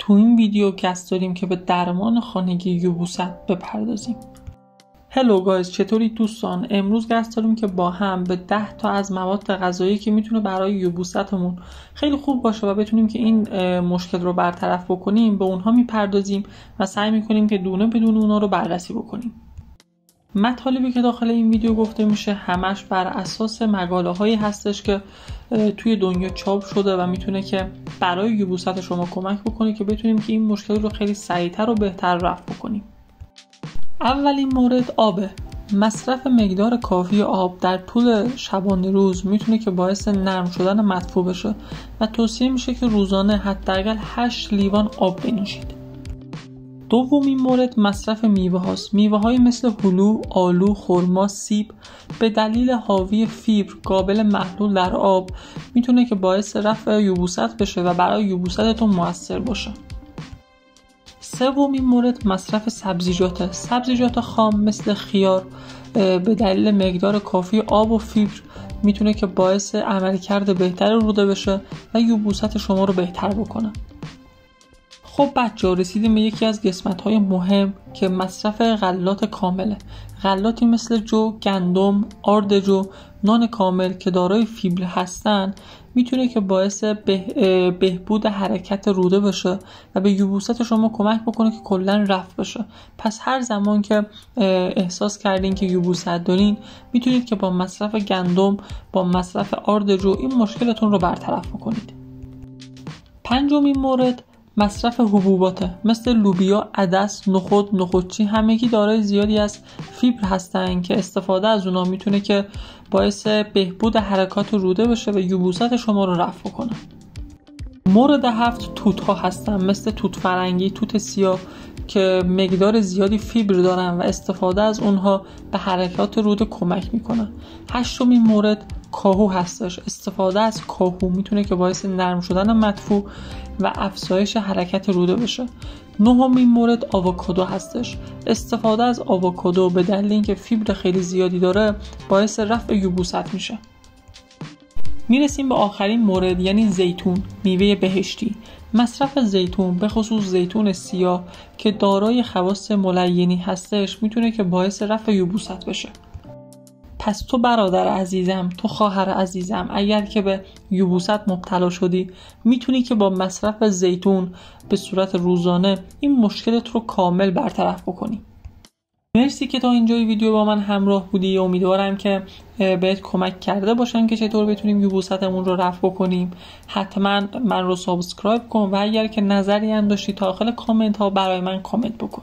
تو این ویدیو قصد داریم که به درمان خانگی یبوست بپردازیم. هلو گایز، چطوری دوستان؟ امروز قصد داریم که با هم به 10 تا از مواد غذایی که میتونه برای یبوستمون خیلی خوب باشه و بتونیم که این مشکل رو برطرف بکنیم به اونها میپردازیم و سعی میکنیم که دونه بدون اونها رو بررسی بکنیم. مطالبی که داخل این ویدیو گفته میشه همش بر اساس مقاله هایی هستش که توی دنیا چاپ شده و میتونه که برای یبوست شما کمک بکنه که بتونیم که این مشکل رو خیلی سریعتر و بهتر رفع بکنیم. اولین مورد آبه. مصرف مقدار کافی آب در طول شبانه روز میتونه که باعث نرم شدن مدفوع بشه و توصیه میشه که روزانه حداقل 8 لیوان آب بنوشید. دومین مورد مصرف میوه هاست. میوه های مثل هلو، آلو، خرما، سیب به دلیل حاوی فیبر قابل محلول در آب میتونه که باعث رفع یبوست بشه و برای یبوستتون موثر باشه. سومین مورد مصرف سبزیجات. سبزیجات خام مثل خیار به دلیل مقدار کافی آب و فیبر میتونه که باعث عملکرد بهتر روده بشه و یبوست شما رو بهتر بکنه. خب بچه‌ها، رسیدیم به یکی از قسمت‌های مهم که مصرف غلات کامله. غلاتی مثل جو، گندم، آرد جو، نان کامل که دارای فیبر هستن میتونه که باعث بهبود حرکت روده بشه و به یبوست شما کمک بکنه که کلاً رفع بشه. پس هر زمان که احساس کردین که یبوست دارین میتونید که با مصرف گندم، با مصرف آرد جو این مشکلتون رو برطرف بکنید. پنجمین مورد مصرف حبوبات مثل لوبیا، عدس، نخود، نخودچی همگی دارای زیادی از فیبر هستن که استفاده از اونا میتونه که باعث بهبود حرکات روده بشه و یبوست شما رو رفع کنه. مورد 7 توت ها هستن مثل توت فرنگی، توت سیاه که مقدار زیادی فیبر دارن و استفاده از اونها به حرکات روده کمک میکنه. هشتمین مورد کاهو هستش. استفاده از کاهو میتونه که باعث نرم شدن مدفوع و افزایش حرکت روده بشه. نهمین مورد آووکادو هستش. استفاده از آووکادو به دلیل اینکه فیبر خیلی زیادی داره باعث رفع یبوست میشه. میرسیم به آخرین مورد یعنی زیتون، میوه بهشتی. مصرف زیتون به خصوص زیتون سیاه که دارای خواص ملینی هستش میتونه که باعث رفع یبوست بشه. پس تو برادر عزیزم، تو خواهر عزیزم، اگر که به یبوست مبتلا شدی میتونی که با مصرف زیتون به صورت روزانه این مشکلت رو کامل برطرف بکنی. مرسی که تا اینجای ویدیو با من همراه بودی. امیدوارم که بهت کمک کرده باشم که چطور بتونیم یبوستمون رو رفع بکنیم. حتما من رو سابسکرایب کن و اگر که نظری هم داشتی داخل کامنت ها برای من کامنت بکن.